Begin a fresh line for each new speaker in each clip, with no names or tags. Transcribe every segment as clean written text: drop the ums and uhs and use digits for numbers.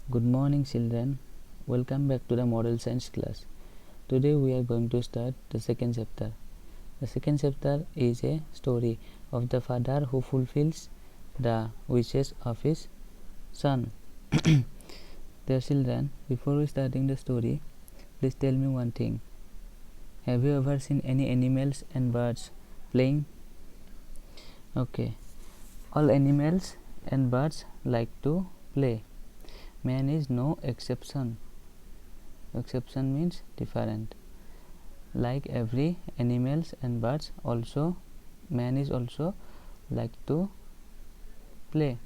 Good morning, children. Welcome back to the model science class. Today we are going to start the second chapter. The second chapter is a story of the father who fulfills the wishes of his son. Dear children, before we starting the story, please tell me one thing. Have you ever seen any animals and birds playing? Okay. All animals and birds like to play. Man is no exception. Exception means different. Like every animals and birds, also man is also like to play.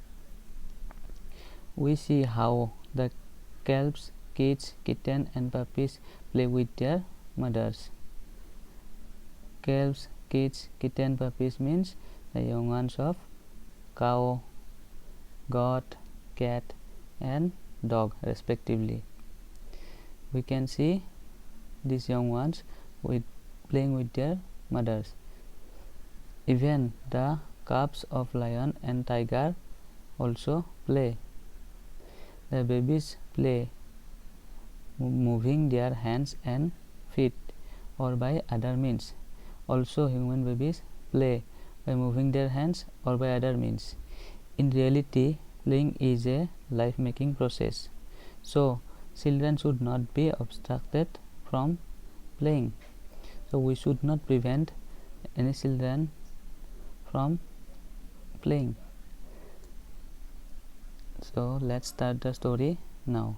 We see how the calves, kids, kitten and puppies play with their mothers. Calves, kids, kitten, puppies means the young ones of cow, goat, cat and dog respectively. We can see these young ones playing with their mothers. Even the cubs of lion and tiger also play. The babies play moving their hands and feet or by other means. Also human babies play by moving their hands or by other means. In reality, playing is a life-making process. So children should not be obstructed from playing. So we should not prevent any children from playing. So let's start the story now.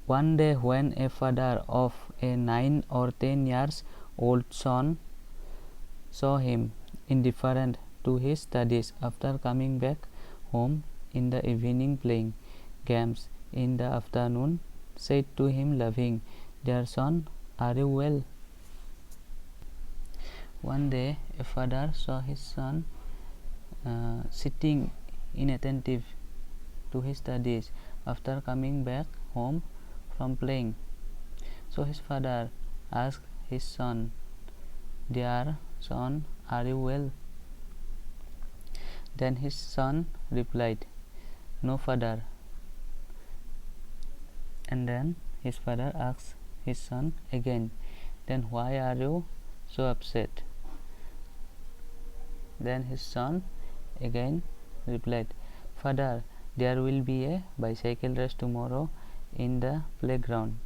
One day when a father of a 9 or 10 years old son saw him indifferent to his studies after coming back home in the evening playing games in the afternoon, said to him laughing, "Dear son, are you well?" One day a father saw his son sitting inattentive to his studies after coming back home from playing. So his father asked his son, "Dear son, are you well?" Then his son replied, "No, father." And then his father asked his son again, "Then why are you so upset?" Then his son again replied, "Father, there will be a bicycle race tomorrow in the playground.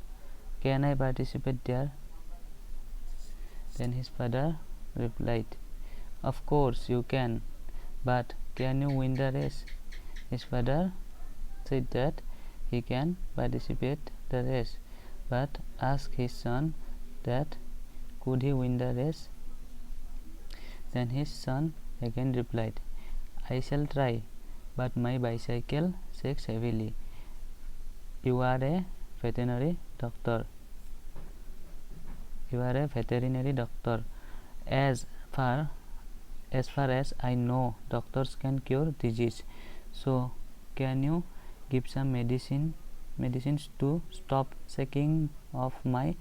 Can I participate there?" Then his father replied, "Of course you can, but can you win the race?" His father said that he can participate the race, but asked his son that could he win the race. Then his son again replied, "I shall try, but my bicycle shakes heavily. You are a veterinary doctor. As far as I know, doctors can cure disease. So can you give some medicines to stop shaking of my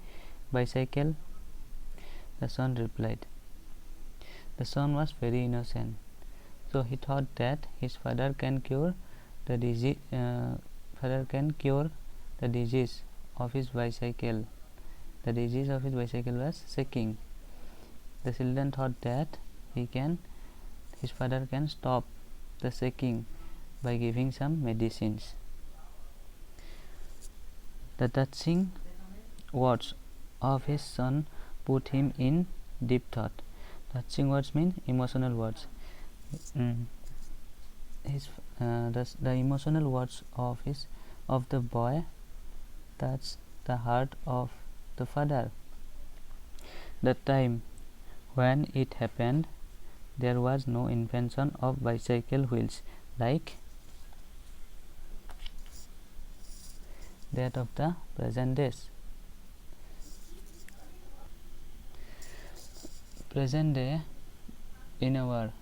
bicycle?" The son replied. The son was very innocent, so he thought that his father can cure the disease. Of his bicycle. The disease of his bicycle was shaking. The children thought that his father can stop the shaking by giving some medicines. The touching words of his son put him in deep thought. Touching words mean emotional words. The emotional words of the boy touched the heart of the father. The time when it happened, there was no invention of bicycle wheels like that of the present days. Present day in our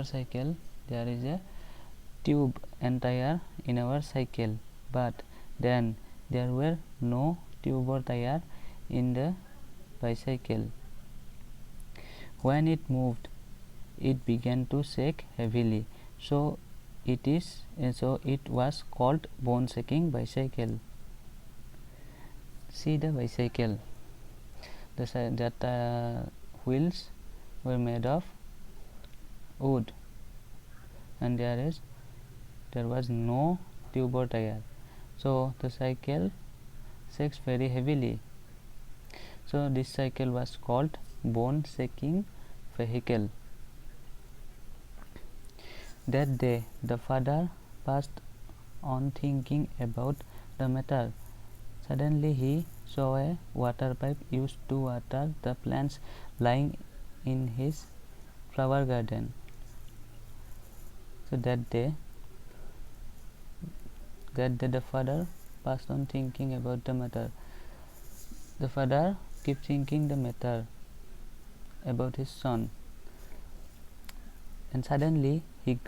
cycle, there is a tube and tire in our cycle, but then there were no tube or tire in the bicycle. When it moved, it began to shake heavily. so it was called bone shaking bicycle. See the bicycle, that wheels were made of wood, and there was no tube or tire, so the cycle shakes very heavily. So this cycle was called bone shaking vehicle. That day the father passed on thinking about the matter. Suddenly he saw a water pipe used to water the plants lying in his flower garden. So that day the father passed on thinking about the matter. The father kept thinking the matter about his son, and suddenly he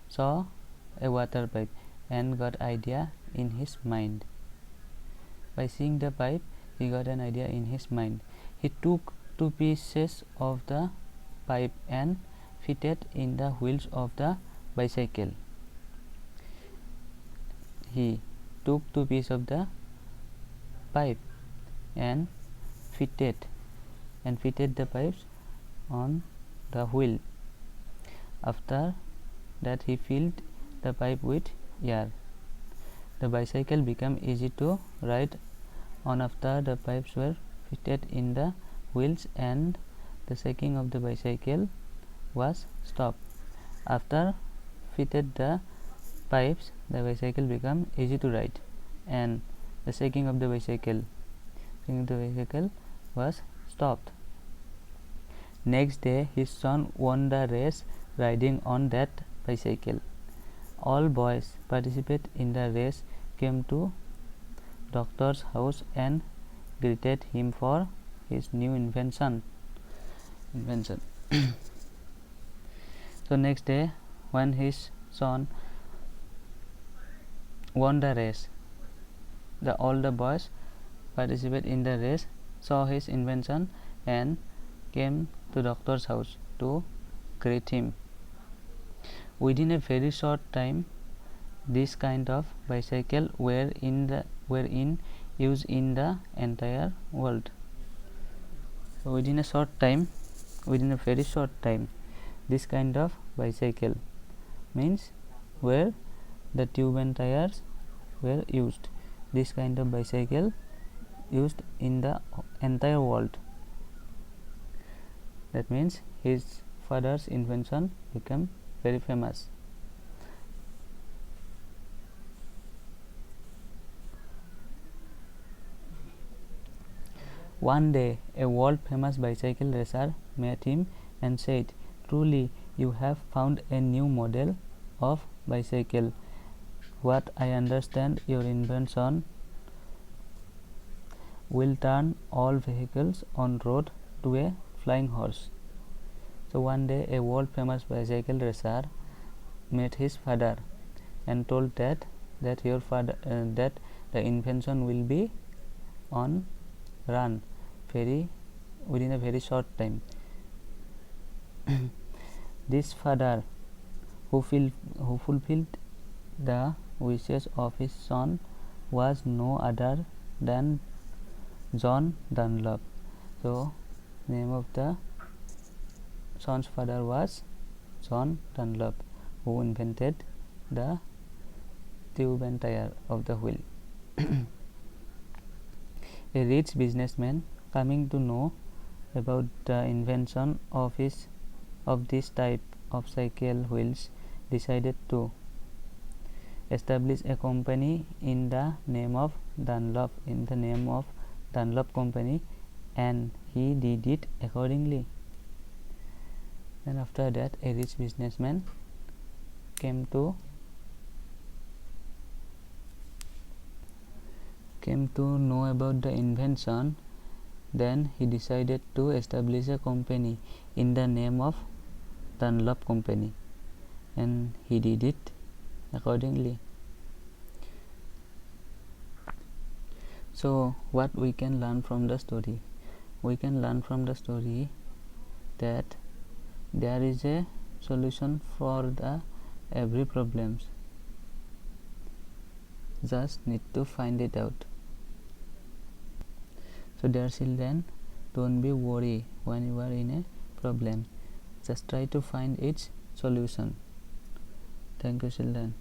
saw a water pipe and got idea in his mind. By seeing the pipe, he got an idea in his mind. He took two pieces of the pipe and fitted in the wheels of the bicycle. He took two pieces of the pipe and fitted the pipes on the wheel. After that he filled the pipe with air. The bicycle became easy to ride on after the pipes were fitted in the wheels and the shaking of the bicycle was stopped. After fitted the pipes, the bicycle became easy to ride and the shaking of the bicycle was stopped. Next day his son won the race riding on that bicycle. All boys participate in the race came to doctor's house and greeted him for his new invention. So next day when his son won the race, all the boys participate in the race, saw his invention and came to doctor's house to greet him. Within a very short time, this kind of bicycle were in use in the entire world. So within a very short time, this kind of bicycle means where the tube and tires were used. This kind of bicycle used in the entire world. That means his father's invention became very famous. One day a world famous bicycle racer met him and said, "Truly you have found a new model of bicycle. What I understand, your invention will turn all vehicles on road to a flying horse." So one day a world famous bicycle racer met his father and told that your father that the invention will be on run within a very short time. This father who fulfilled the wishes of his son was no other than John Dunlop. So name of the son's father was John Dunlop, who invented the tube and tire of the wheel. A rich businessman, coming to know about the invention of this type of cycle wheels, decided to establish a company in the name of Dunlop Company, and he did it accordingly. And after that a rich businessman came to know about the invention. Then he decided to establish a company in the name of Dunlop Company, and he did it accordingly. So what we can learn from the story? We can learn from the story that there is a solution for the every problems. Just need to find it out. So dear children, don't be worried when you are in a problem. Just try to find its solution. Thank you, children.